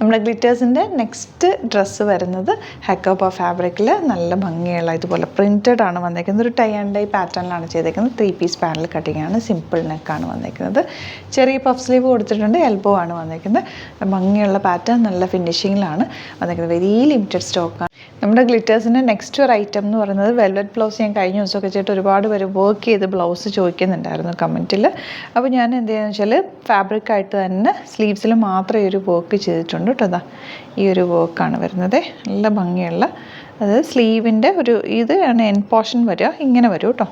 നമ്മുടെ ഗ്ലിറ്റേഴ്സിൻ്റെ next dress വരുന്നത് ഹെക്കോബ ഫാബ്രിക്കിൽ നല്ല ഭംഗിയുള്ള ഇതുപോലെ പ്രിൻറ്റഡ് ആണ് വന്നേക്കുന്നത്. ഒരു ടൈ ആൻഡ് ഡൈ പാറ്റേണിലാണ് ചെയ്തേക്കുന്നത്. 3 പീസ് പാനൽ കട്ടിംഗ് ആണ്, സിമ്പിൾ നെക്കാണ് വന്നേക്കുന്നത്. ചെറിയ പഫ് സ്ലീവ് കൊടുത്തിട്ടുണ്ട്, എൽബോ ആണ് വന്നേക്കുന്നത്. ഭംഗിയുള്ള പാറ്റേൺ, നല്ല ഫിനിഷിങ്ങിലാണ് വന്നേക്കുന്നത്. വെരി ലിമിറ്റഡ് സ്റ്റോക്കാണ്. നമ്മുടെ ഗ്ലിറ്റേഴ്സിൻ്റെ നെക്സ്റ്റ് ഒരു ഐറ്റം എന്ന് പറയുന്നത് വെൽവെറ്റ് ബ്ലൗസ്. ഞാൻ കഴിഞ്ഞ ദിവസമൊക്കെ ചെയ്തിട്ട് ഒരുപാട് പേര് വർക്ക് ചെയ്ത് ബ്ലൗസ് ചോദിക്കുന്നുണ്ടായിരുന്നു കമൻറ്റിൽ. അപ്പോൾ ഞാൻ എന്ത് ചെയ്യുകയെന്ന് വെച്ചാൽ ഫാബ്രിക്കായിട്ട് തന്നെ സ്ലീവ്സിൽ മാത്രം ഈ ഒരു വർക്ക് ചെയ്തിട്ടുണ്ട് കേട്ടോ. അതാ ഈ ഒരു വർക്കാണ് വരുന്നത്, നല്ല ഭംഗിയുള്ള. അതായത് സ്ലീവിൻ്റെ ഒരു ഇത് ആണ് എൻ പോർഷൻ വരിക, ഇങ്ങനെ വരും കേട്ടോ.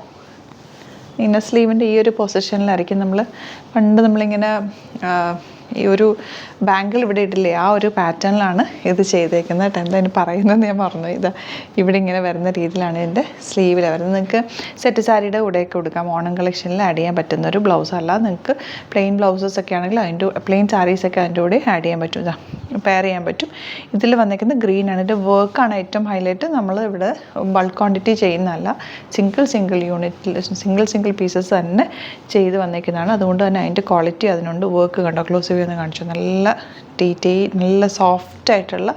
ഇന്നർ സ്ലീവിൻ്റെ ഈ ഒരു പൊസിഷനിലായിരിക്കും നമ്മളിങ്ങനെ ഈ ഒരു ബാങ്കിൾ ഇവിടെ ഇടില്ലേ, ആ ഒരു പാറ്റേണിലാണ് ഇത് ചെയ്തേക്കുന്നത് കേട്ടോ. എന്താ പറയുന്നത് ഞാൻ പറഞ്ഞു. ഇതാ ഇവിടെ ഇങ്ങനെ വരുന്ന രീതിയിലാണ് ഇതിൻ്റെ സ്ലീവിൽ വരുന്നത്. നിങ്ങൾക്ക് സെറ്റ് സാരിയുടെ കൂടെയൊക്കെ കൊടുക്കാം. ഓണം കളക്ഷനിൽ ആഡ് ചെയ്യാൻ പറ്റുന്ന ഒരു ബ്ലൗസ്. അല്ല നിങ്ങൾക്ക് പ്ലെയിൻ ബ്ലൗസസ് ഒക്കെ ആണെങ്കിൽ പ്ലെയിൻ സാരീസൊക്കെ അതിൻ്റെ കൂടെ ആഡ് ചെയ്യാൻ പറ്റും. ഇതാ പെയർ ചെയ്യാൻ പറ്റും. ഇതിൽ വന്നേക്കുന്നത് ഗ്രീനാണ്. ഇതിൻ്റെ വർക്കാണ് ഏറ്റവും ഹൈലൈറ്റ്. നമ്മൾ ഇവിടെ ബൾക്ക് ക്വാണ്ടിറ്റി ചെയ്യുന്നതല്ല, സിംഗിൾ യൂണിറ്റിൽ സിംഗിൾ പീസസ് തന്നെ ചെയ്ത് വന്നേക്കുന്നതാണ്. അതുകൊണ്ട് തന്നെ അതിൻ്റെ ക്വാളിറ്റി അതിനുണ്ട്. വർക്ക് കണ്ടോ, ക്ലോസ് ഒന്ന് കാണിച്ചു. നല്ല നല്ല സോഫ്റ്റായിട്ടുള്ള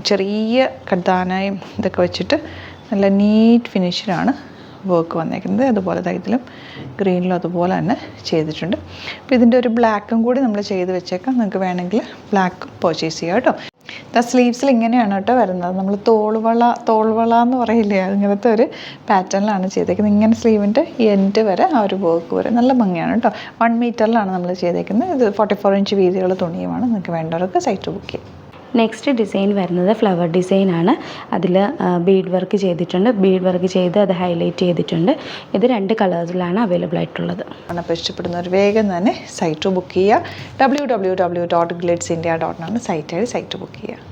ചെറിയ കഡ്ദാനായും ഇതൊക്കെ വെച്ചിട്ട് നല്ല നീറ്റ് ഫിനിഷിലാണ് വർക്ക് വന്നേക്കുന്നത്. അതുപോലെ ഇതിലും ഗ്രീനിലും അതുപോലെ തന്നെ ചെയ്തിട്ടുണ്ട്. അപ്പോൾ ഇതിൻ്റെ ഒരു ബ്ലാക്കും കൂടി നമ്മൾ ചെയ്ത് വെച്ചേക്കാം. നിങ്ങൾക്ക് വേണമെങ്കിൽ ബ്ലാക്ക് പർച്ചേസ് ചെയ്യാം കേട്ടോ. സ്ലീവ്സിൽ ഇങ്ങനെയാണ് കേട്ടോ വരുന്നത്. നമ്മൾ തോൾവള എന്ന് പറയില്ലേ, അങ്ങനത്തെ ഒരു പാറ്റേണിലാണ് ചെയ്തേക്കുന്നത്. ഇങ്ങനെ സ്ലീവിൻ്റെ എൻഡ് വരെ ആ ഒരു വർക്ക് വരെ നല്ല ഭംഗിയാണ് കേട്ടോ. 1 മീറ്ററിലാണ് നമ്മൾ ചെയ്തേക്കുന്നത്. ഇത് 44 ഇഞ്ച് വീതിയുള്ള തുണിയുമാണ്. നിങ്ങൾക്ക് വേണ്ടവർക്ക് സൈറ്റ് ബുക്ക് ചെയ്യാം. നെക്സ്റ്റ് ഡിസൈൻ വരുന്നത് ഫ്ലവർ ഡിസൈനാണ്. അതിൽ ബീഡ് വർക്ക് ചെയ്തിട്ടുണ്ട്. ബീഡ് വർക്ക് ചെയ്ത് അത് ഹൈലൈറ്റ് ചെയ്തിട്ടുണ്ട്. ഇത് 2 കളേഴ്സിലാണ് അവൈലബിൾ ആയിട്ടുള്ളത്. അപ്പോൾ ഇഷ്ടപ്പെടുന്നവർ വേഗം തന്നെ സൈറ്റ് ബുക്ക് ചെയ്യുക. www.glitzindia.com സൈറ്റ് ബുക്ക് ചെയ്യുക.